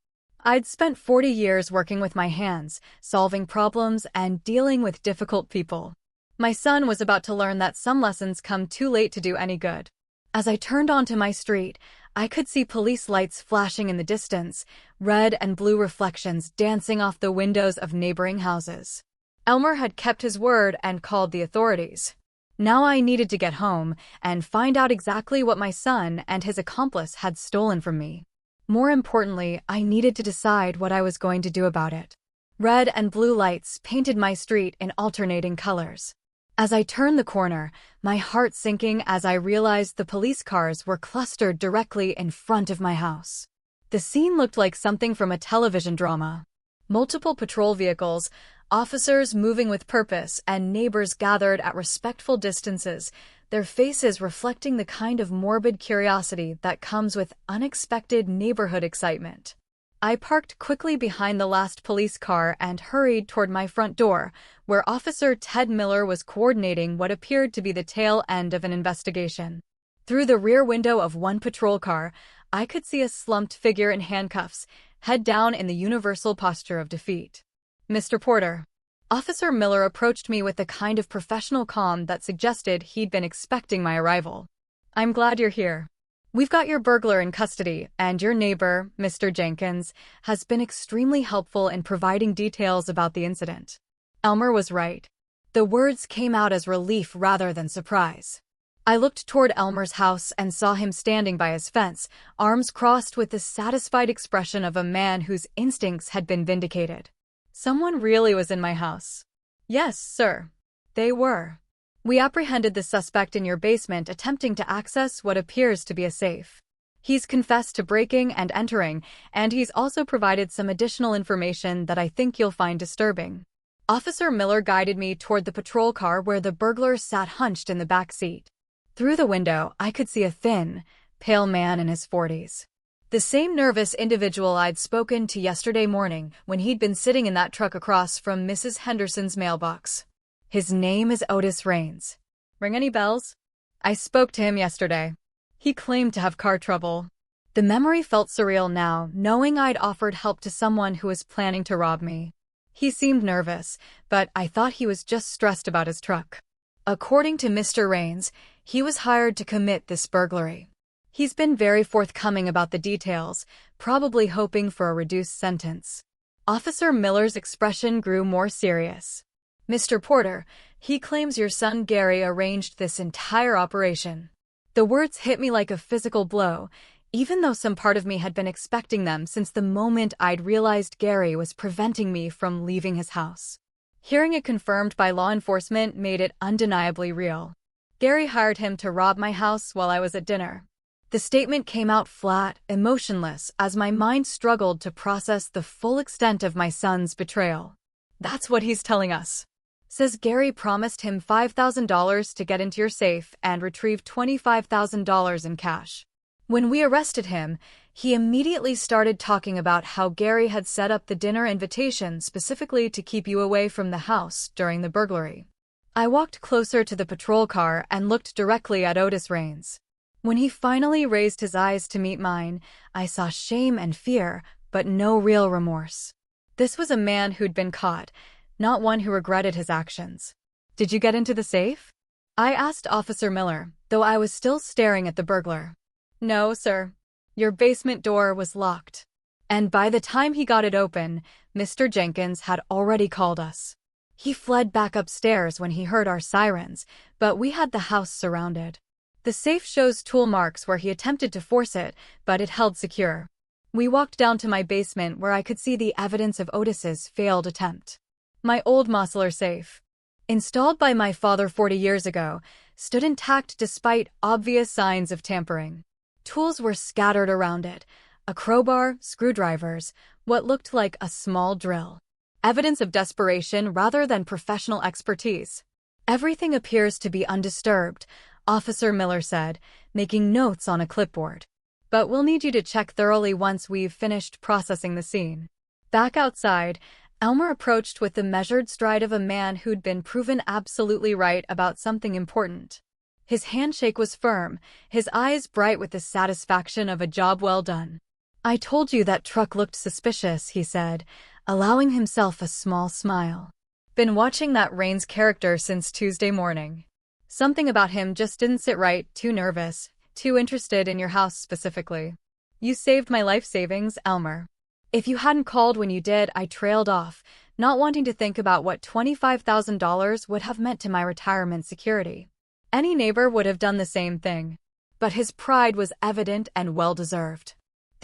I'd spent 40 years working with my hands, solving problems and dealing with difficult people. My son was about to learn that some lessons come too late to do any good. As I turned onto my street, I could see police lights flashing in the distance, red and blue reflections dancing off the windows of neighboring houses. Elmer had kept his word and called the authorities. Now I needed to get home and find out exactly what my son and his accomplice had stolen from me. More importantly, I needed to decide what I was going to do about it. Red and blue lights painted my street in alternating colors. As I turned the corner, my heart sinking as I realized the police cars were clustered directly in front of my house. The scene looked like something from a television drama. Multiple patrol vehicles, officers moving with purpose, and neighbors gathered at respectful distances, their faces reflecting the kind of morbid curiosity that comes with unexpected neighborhood excitement. I parked quickly behind the last police car and hurried toward my front door, where Officer Ted Miller was coordinating what appeared to be the tail end of an investigation. Through the rear window of one patrol car, I could see a slumped figure in handcuffs, head down in the universal posture of defeat. "Mr. Porter." Officer Miller approached me with the kind of professional calm that suggested he'd been expecting my arrival. "I'm glad you're here. We've got your burglar in custody, and your neighbor, Mr. Jenkins, has been extremely helpful in providing details about the incident." Elmer was right. The words came out as relief rather than surprise. I looked toward Elmer's house and saw him standing by his fence, arms crossed with the satisfied expression of a man whose instincts had been vindicated. "Someone really was in my house." "Yes, sir. They were. We apprehended the suspect in your basement attempting to access what appears to be a safe. He's confessed to breaking and entering, and he's also provided some additional information that I think you'll find disturbing." Officer Miller guided me toward the patrol car where the burglar sat hunched in the back seat. Through the window, I could see a thin, pale man in his 40s. The same nervous individual I'd spoken to yesterday morning when he'd been sitting in that truck across from Mrs. Henderson's mailbox. His name is Otis Raines. Ring any bells? I spoke to him yesterday. He claimed to have car trouble. The memory felt surreal now, knowing I'd offered help to someone who was planning to rob me. He seemed nervous, but I thought he was just stressed about his truck. According to Mr. Raines, he was hired to commit this burglary. He's been very forthcoming about the details, probably hoping for a reduced sentence. Officer Miller's expression grew more serious. "Mr. Porter, he claims your son Gary arranged this entire operation." The words hit me like a physical blow, even though some part of me had been expecting them since the moment I'd realized Gary was preventing me from leaving his house. Hearing it confirmed by law enforcement made it undeniably real. Gary hired him to rob my house while I was at dinner. The statement came out flat, emotionless, as my mind struggled to process the full extent of my son's betrayal. "That's what he's telling us. Says Gary promised him $5,000 to get into your safe and retrieve $25,000 in cash. When we arrested him, he immediately started talking about how Gary had set up the dinner invitation specifically to keep you away from the house during the burglary." I walked closer to the patrol car and looked directly at Otis Raines. When he finally raised his eyes to meet mine, I saw shame and fear, but no real remorse. This was a man who'd been caught, not one who regretted his actions. "Did you get into the safe?" I asked Officer Miller, though I was still staring at the burglar. "No, sir. Your basement door was locked." And by the time he got it open, Mr. Jenkins had already called us. He fled back upstairs when he heard our sirens, but we had the house surrounded. The safe shows tool marks where he attempted to force it, but it held secure. We walked down to my basement where I could see the evidence of Otis's failed attempt. My old Mosler safe, installed by my father 40 years ago, stood intact despite obvious signs of tampering. Tools were scattered around it, a crowbar, screwdrivers, what looked like a small drill. Evidence of desperation rather than professional expertise. "Everything appears to be undisturbed," Officer Miller said, making notes on a clipboard. "But we'll need you to check thoroughly once we've finished processing the scene." Back outside, Elmer approached with the measured stride of a man who'd been proven absolutely right about something important. His handshake was firm, his eyes bright with the satisfaction of a job well done. "I told you that truck looked suspicious," he said, allowing himself a small smile. "Been watching that Raines character since Tuesday morning. Something about him just didn't sit right, too nervous, too interested in your house specifically. You saved my life savings, Elmer. If you hadn't called when you did, I trailed off, not wanting to think about what $25,000 would have meant to my retirement security. Any neighbor would have done the same thing." But his pride was evident and well-deserved.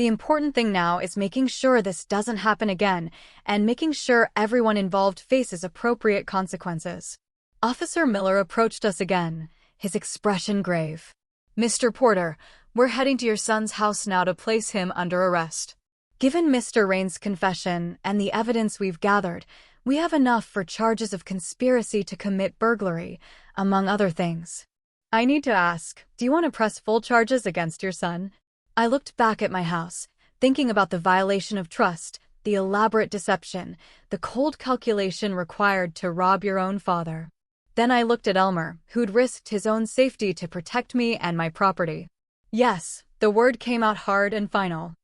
The important thing now is making sure this doesn't happen again and making sure everyone involved faces appropriate consequences. Officer Miller approached us again, his expression grave. "Mr. Porter, we're heading to your son's house now to place him under arrest. Given Mr. Rain's confession and the evidence we've gathered, we have enough for charges of conspiracy to commit burglary, among other things. I need to ask, do you want to press full charges against your son?" I looked back at my house, thinking about the violation of trust, the elaborate deception, the cold calculation required to rob your own father. Then I looked at Elmer, who'd risked his own safety to protect me and my property. Yes, the word came out hard and final.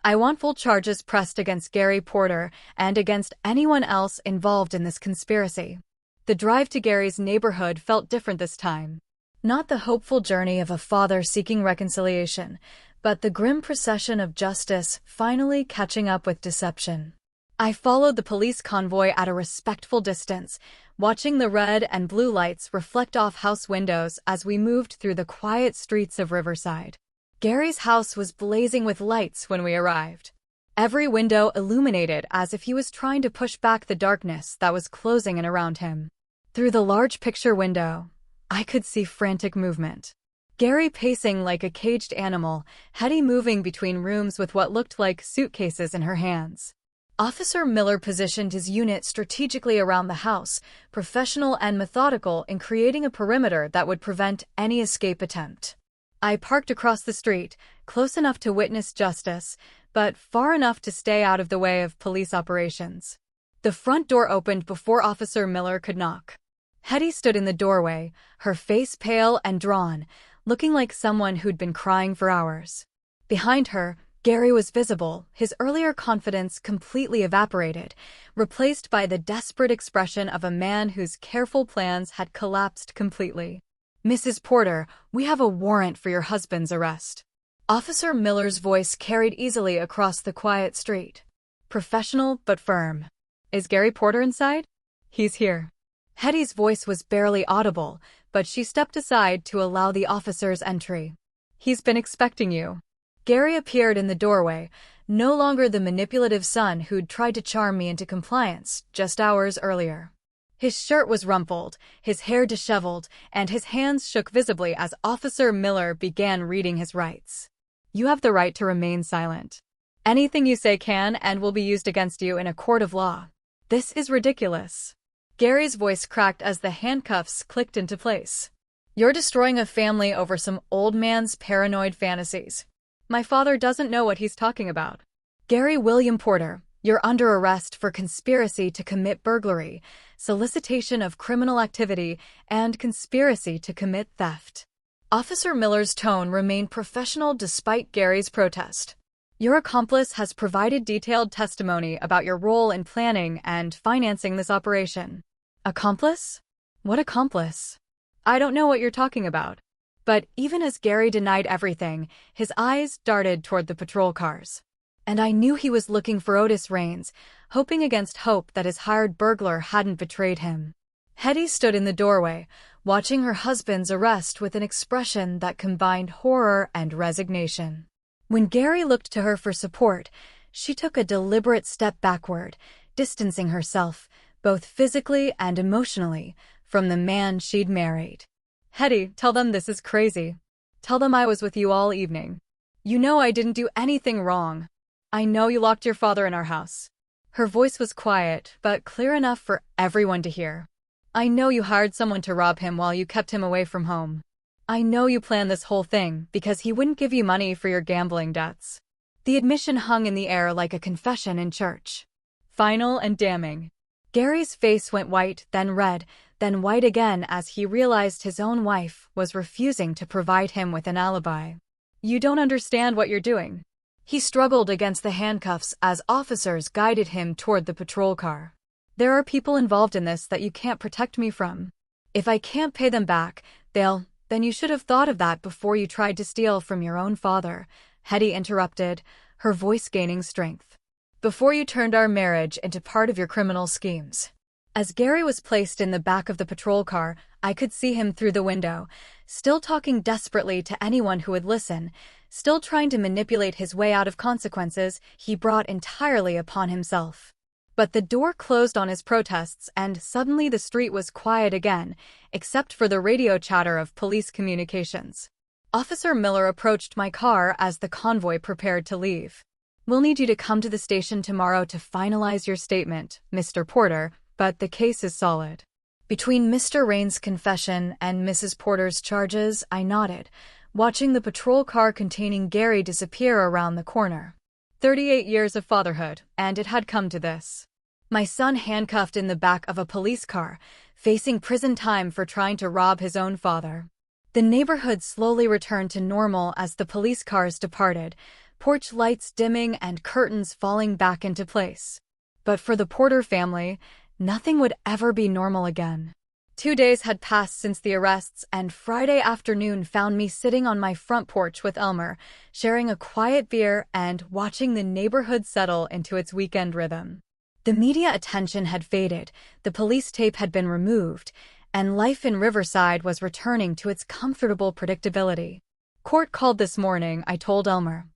I want full charges pressed against Gary Porter and against anyone else involved in this conspiracy. The drive to Gary's neighborhood felt different this time. Not the hopeful journey of a father seeking reconciliation, but the grim procession of justice finally catching up with deception. I followed the police convoy at a respectful distance, watching the red and blue lights reflect off house windows as we moved through the quiet streets of Riverside. Gary's house was blazing with lights when we arrived. Every window illuminated as if he was trying to push back the darkness that was closing in around him. Through the large picture window, I could see frantic movement. Gary pacing like a caged animal, Hetty moving between rooms with what looked like suitcases in her hands. Officer Miller positioned his unit strategically around the house, professional and methodical in creating a perimeter that would prevent any escape attempt. I parked across the street, close enough to witness justice, but far enough to stay out of the way of police operations. The front door opened before Officer Miller could knock. Hetty stood in the doorway, her face pale and drawn, looking like someone who'd been crying for hours. Behind her, Gary was visible, his earlier confidence completely evaporated, replaced by the desperate expression of a man whose careful plans had collapsed completely. "Mrs. Porter, we have a warrant for your husband's arrest." Officer Miller's voice carried easily across the quiet street. Professional but firm. "Is Gary Porter inside?" "He's here." Hetty's voice was barely audible, but she stepped aside to allow the officer's entry. "He's been expecting you." Gary appeared in the doorway, no longer the manipulative son who'd tried to charm me into compliance just hours earlier. His shirt was rumpled, his hair disheveled, and his hands shook visibly as Officer Miller began reading his rights. "You have the right to remain silent. Anything you say can and will be used against you in a court of law." "This is ridiculous." Gary's voice cracked as the handcuffs clicked into place. "You're destroying a family over some old man's paranoid fantasies. My father doesn't know what he's talking about." "Gary William Porter, you're under arrest for conspiracy to commit burglary, solicitation of criminal activity, and conspiracy to commit theft." Officer Miller's tone remained professional despite Gary's protest. "Your accomplice has provided detailed testimony about your role in planning and financing this operation." "Accomplice? What accomplice? I don't know what you're talking about." But even as Gary denied everything, his eyes darted toward the patrol cars. And I knew he was looking for Otis Raines, hoping against hope that his hired burglar hadn't betrayed him. Hetty stood in the doorway, watching her husband's arrest with an expression that combined horror and resignation. When Gary looked to her for support, she took a deliberate step backward, distancing herself, both physically and emotionally, from the man she'd married. "Hetty, tell them this is crazy. Tell them I was with you all evening. You know I didn't do anything wrong. I know you locked your father in our house." Her voice was quiet, but clear enough for everyone to hear. "I know you hired someone to rob him while you kept him away from home. I know you planned this whole thing because he wouldn't give you money for your gambling debts." The admission hung in the air like a confession in church. Final and damning. Gary's face went white, then red, then white again as he realized his own wife was refusing to provide him with an alibi. "You don't understand what you're doing." He struggled against the handcuffs as officers guided him toward the patrol car. "There are people involved in this that you can't protect me from. If I can't pay them back, then you should have thought of that before you tried to steal from your own father," Hetty interrupted, her voice gaining strength. "Before you turned our marriage into part of your criminal schemes." As Gary was placed in the back of the patrol car, I could see him through the window, still talking desperately to anyone who would listen, still trying to manipulate his way out of consequences he brought entirely upon himself. But the door closed on his protests, and suddenly the street was quiet again, except for the radio chatter of police communications. Officer Miller approached my car as the convoy prepared to leave. "We'll need you to come to the station tomorrow to finalize your statement, Mr. Porter, but the case is solid." Between Mr. Rain's confession and Mrs. Porter's charges, I nodded, watching the patrol car containing Gary disappear around the corner. 38 years of fatherhood, and it had come to this. My son handcuffed in the back of a police car, facing prison time for trying to rob his own father. The neighborhood slowly returned to normal as the police cars departed, porch lights dimming and curtains falling back into place. But for the Porter family, nothing would ever be normal again. 2 days had passed since the arrests, and Friday afternoon found me sitting on my front porch with Elmer, sharing a quiet beer and watching the neighborhood settle into its weekend rhythm. The media attention had faded, the police tape had been removed, and life in Riverside was returning to its comfortable predictability. "Court called this morning," I told Elmer,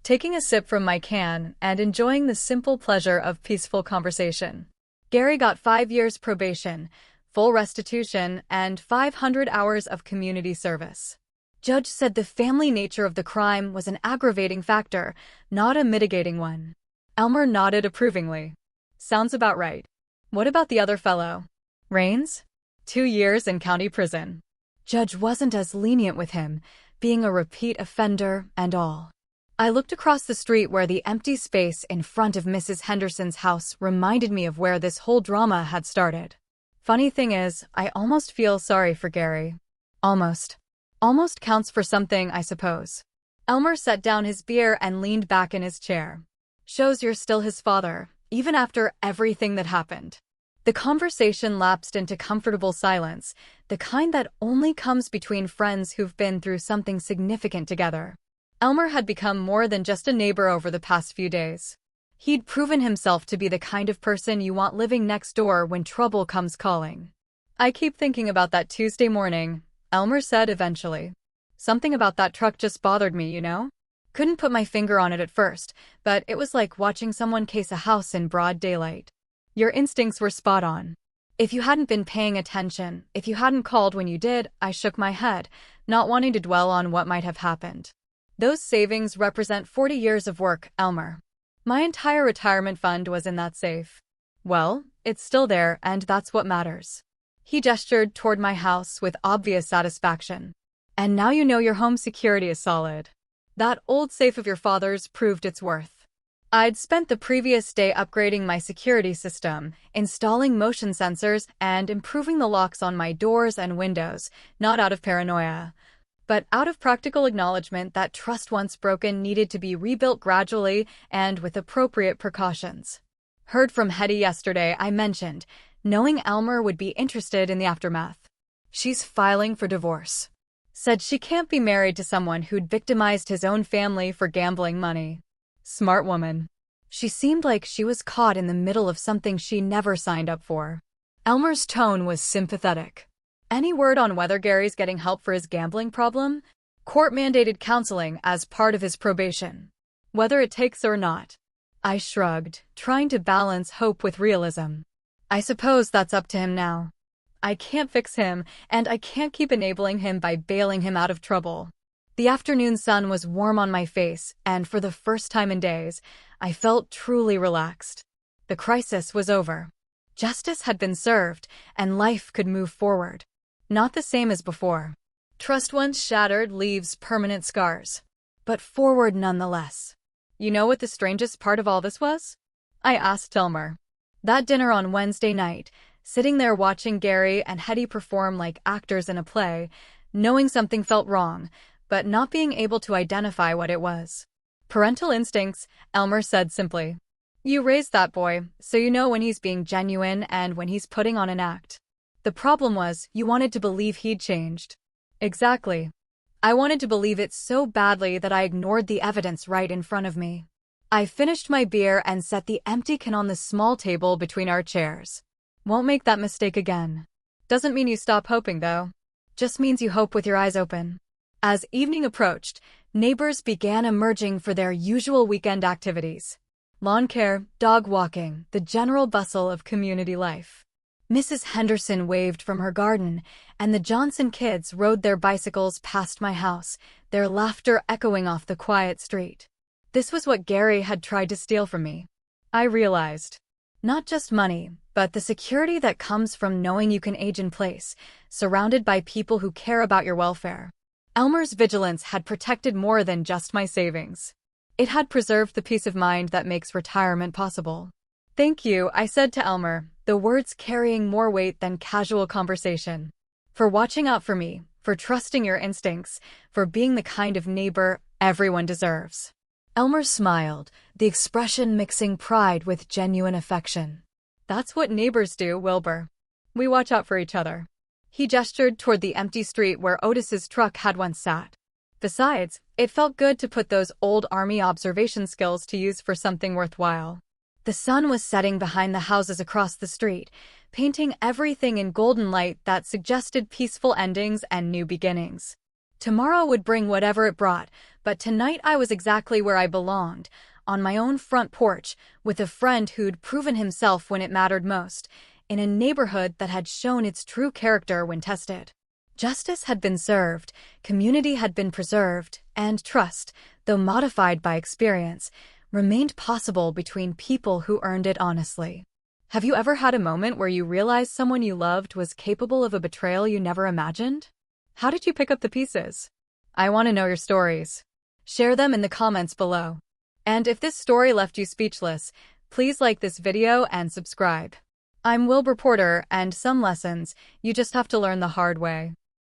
taking a sip from my can and enjoying the simple pleasure of peaceful conversation. "Gary got 5 years probation, full restitution, and 500 hours of community service. Judge said the family nature of the crime was an aggravating factor, not a mitigating one." Elmer nodded approvingly. "Sounds about right. What about the other fellow? Rains? 2 years in county prison. Judge wasn't as lenient with him, being a repeat offender and all." I looked across the street where the empty space in front of Mrs. Henderson's house reminded me of where this whole drama had started. Funny thing is, I almost feel sorry for Gary. Almost. Almost counts for something, I suppose. Elmer set down his beer and leaned back in his chair. "Shows you're still his father, even after everything that happened." The conversation lapsed into comfortable silence, the kind that only comes between friends who've been through something significant together. Elmer had become more than just a neighbor over the past few days. He'd proven himself to be the kind of person you want living next door when trouble comes calling. "I keep thinking about that Tuesday morning," Elmer said eventually. "Something about that truck just bothered me, you know? Couldn't put my finger on it at first, but it was like watching someone case a house in broad daylight. Your instincts were spot on. If you hadn't been paying attention, if you hadn't called when you did," I shook my head, not wanting to dwell on what might have happened. "Those savings represent 40 years of work, Elmer. My entire retirement fund was in that safe. Well, it's still there, and that's what matters." He gestured toward my house with obvious satisfaction. "And now you know your home security is solid. That old safe of your father's proved its worth." I'd spent the previous day upgrading my security system, installing motion sensors, and improving the locks on my doors and windows, not out of paranoia, but out of practical acknowledgement that trust once broken needed to be rebuilt gradually and with appropriate precautions. "Heard from Hetty yesterday," I mentioned, knowing Elmer would be interested in the aftermath. "She's filing for divorce. Said she can't be married to someone who'd victimized his own family for gambling money. Smart woman. She seemed like she was caught in the middle of something she never signed up for." Elmer's tone was sympathetic. "Any word on whether Gary's getting help for his gambling problem? Court-mandated counseling as part of his probation. Whether it takes or not." I shrugged, trying to balance hope with realism. "I suppose that's up to him now. I can't fix him, and I can't keep enabling him by bailing him out of trouble." The afternoon sun was warm on my face, and for the first time in days, I felt truly relaxed. The crisis was over. Justice had been served, and life could move forward. Not the same as before. Trust once shattered leaves permanent scars, but forward nonetheless. "You know what the strangest part of all this was?" I asked Elmer. That dinner on Wednesday night, sitting there watching Gary and Hetty perform like actors in a play, knowing something felt wrong, but not being able to identify what it was. "Parental instincts," Elmer said simply. "You raised that boy, so you know when he's being genuine and when he's putting on an act. The problem was, you wanted to believe he'd changed." "Exactly. I wanted to believe it so badly that I ignored the evidence right in front of me." I finished my beer and set the empty can on the small table between our chairs. "Won't make that mistake again." "Doesn't mean you stop hoping, though." just means you hope with your eyes open. As evening approached, neighbors began emerging for their usual weekend activities. Lawn care, dog walking, the general bustle of community life. Mrs. Henderson waved from her garden, and the Johnson kids rode their bicycles past my house, their laughter echoing off the quiet street. This was what Gary had tried to steal from me. I realized. Not just money, but the security that comes from knowing you can age in place, surrounded by people who care about your welfare. Elmer's vigilance had protected more than just my savings. It had preserved the peace of mind that makes retirement possible. "Thank you," I said to Elmer, the words carrying more weight than casual conversation. "For watching out for me, for trusting your instincts, for being the kind of neighbor everyone deserves." Elmer smiled, the expression mixing pride with genuine affection. "That's what neighbors do, Wilbur. We watch out for each other." He gestured toward the empty street where Otis's truck had once sat. Besides, it felt good to put those old army observation skills to use for something worthwhile. The sun was setting behind the houses across the street, painting everything in golden light that suggested peaceful endings and new beginnings. Tomorrow would bring whatever it brought, but tonight I was exactly where I belonged, on my own front porch, with a friend who'd proven himself when it mattered most, in a neighborhood that had shown its true character when tested. Justice had been served, community had been preserved, and trust, though modified by experience, remained possible between people who earned it honestly. Have you ever had a moment where you realized someone you loved was capable of a betrayal you never imagined? How did you pick up the pieces? I want to know your stories. Share them in the comments below. And if this story left you speechless, please like this video and subscribe. I'm Wilbur Porter, and some lessons you just have to learn the hard way.